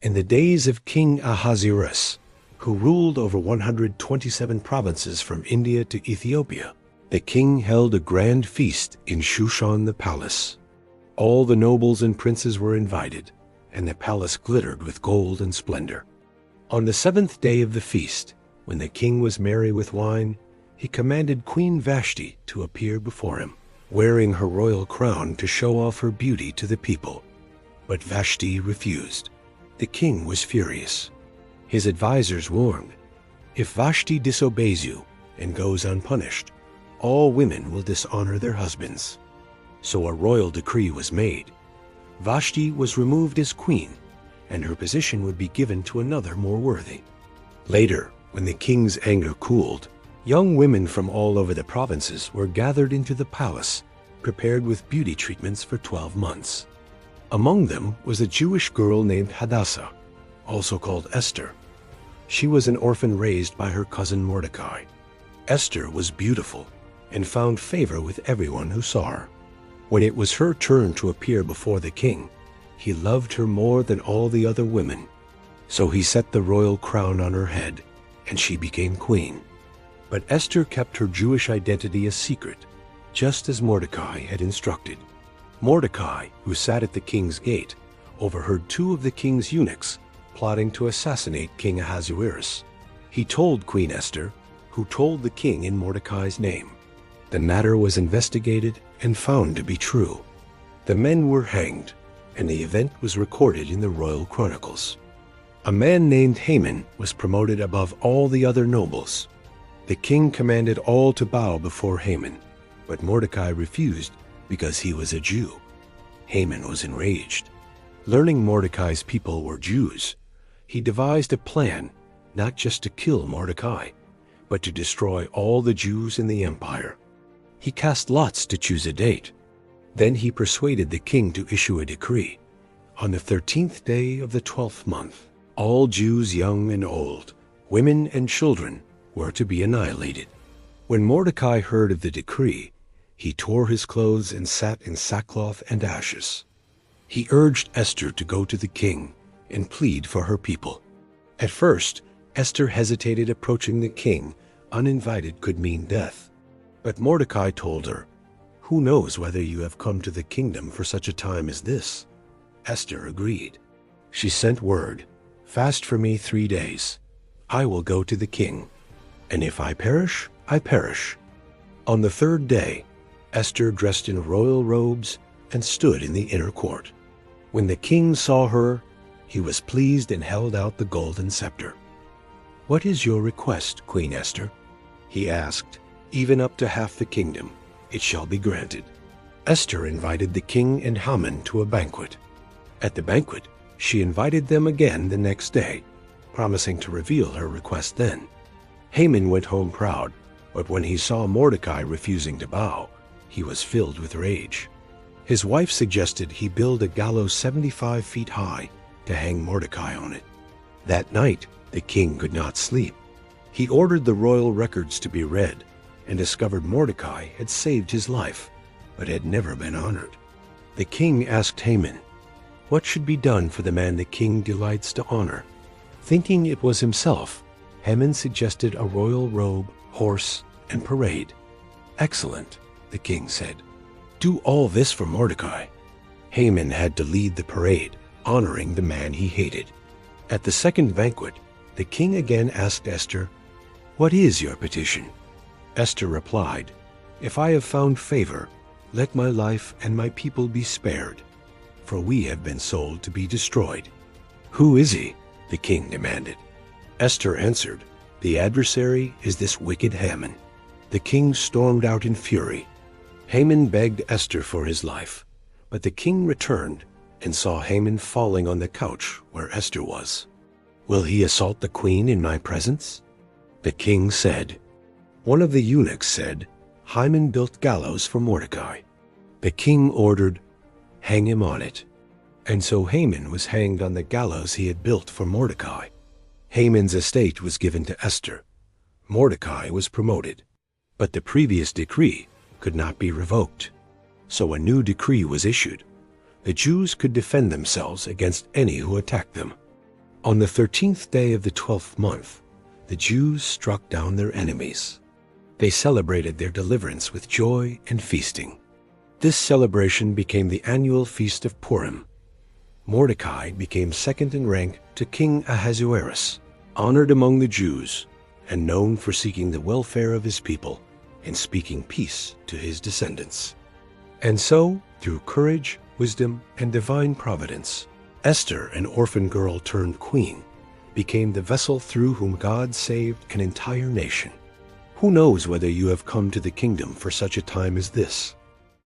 In the days of King Ahasuerus, who ruled over 127 provinces from India to Ethiopia, the king held a grand feast in Shushan the palace. All the nobles and princes were invited, and the palace glittered with gold and splendor. On the 7th day of the feast, when the king was merry with wine, he commanded Queen Vashti to appear before him, wearing her royal crown to show off her beauty to the people. But Vashti refused. The king was furious. His advisors warned, "If Vashti disobeys you and goes unpunished, all women will dishonor their husbands." So a royal decree was made. Vashti was removed as queen, and her position would be given to another more worthy. Later, when the king's anger cooled, young women from all over the provinces were gathered into the palace, prepared with beauty treatments for 12 months. Among them was a Jewish girl named Hadassah, also called Esther. She was an orphan raised by her cousin Mordecai. Esther was beautiful and found favor with everyone who saw her. When it was her turn to appear before the king, he loved her more than all the other women. So he set the royal crown on her head, and she became queen. But Esther kept her Jewish identity a secret, just as Mordecai had instructed. Mordecai, who sat at the king's gate, overheard 2 of the king's eunuchs plotting to assassinate King Ahasuerus. He told Queen Esther, who told the king in Mordecai's name. The matter was investigated and found to be true. The men were hanged, and the event was recorded in the royal chronicles. A man named Haman was promoted above all the other nobles. The king commanded all to bow before Haman, but Mordecai refused because he was a Jew. Haman was enraged. Learning Mordecai's people were Jews, he devised a plan not just to kill Mordecai, but to destroy all the Jews in the empire. He cast lots to choose a date. Then he persuaded the king to issue a decree. On the 13th day of the 12th month, all Jews young and old, women and children, were to be annihilated. When Mordecai heard of the decree, he tore his clothes and sat in sackcloth and ashes. He urged Esther to go to the king and plead for her people. At first, Esther hesitated. Approaching the king uninvited could mean death. But Mordecai told her, "Who knows whether you have come to the kingdom for such a time as this?" Esther agreed. She sent word, "Fast for me 3 days. I will go to the king, and if I perish, I perish." On the 3rd day, Esther dressed in royal robes and stood in the inner court. When the king saw her, he was pleased and held out the golden scepter. "What is your request, Queen Esther?" he asked. "Even up to half the kingdom, it shall be granted." Esther invited the king and Haman to a banquet. At the banquet, she invited them again the next day, promising to reveal her request then. Haman went home proud, but when he saw Mordecai refusing to bow, he was filled with rage. His wife suggested he build a gallows 75 feet high to hang Mordecai on it. That night, the king could not sleep. He ordered the royal records to be read and discovered Mordecai had saved his life, but had never been honored. The king asked Haman, "What should be done for the man the king delights to honor?" Thinking it was himself, Haman suggested a royal robe, horse, and parade. "Excellent," the king said. "Do all this for Mordecai." Haman had to lead the parade, honoring the man he hated. At the second banquet, the king again asked Esther, "What is your petition?" Esther replied, "If I have found favor, let my life and my people be spared, for we have been sold to be destroyed." "Who is he?" the king demanded. Esther answered, "The adversary is this wicked Haman." The king stormed out in fury. Haman begged Esther for his life, but the king returned and saw Haman falling on the couch where Esther was. "Will he assault the queen in my presence?" The king said. One of the eunuchs said, "Haman built gallows for Mordecai." The king ordered, "Hang him on it." And so Haman was hanged on the gallows he had built for Mordecai. Haman's estate was given to Esther. Mordecai was promoted, but the previous decree could not be revoked. So a new decree was issued. The Jews could defend themselves against any who attacked them. On the 13th day of the 12th month, the Jews struck down their enemies. They celebrated their deliverance with joy and feasting. This celebration became the annual feast of Purim. Mordecai became second in rank to King Ahasuerus, honored among the Jews, and known for seeking the welfare of his people and speaking peace to his descendants. And so, through courage, wisdom, and divine providence, Esther, an orphan girl turned queen, became the vessel through whom God saved an entire nation. Who knows whether you have come to the kingdom for such a time as this?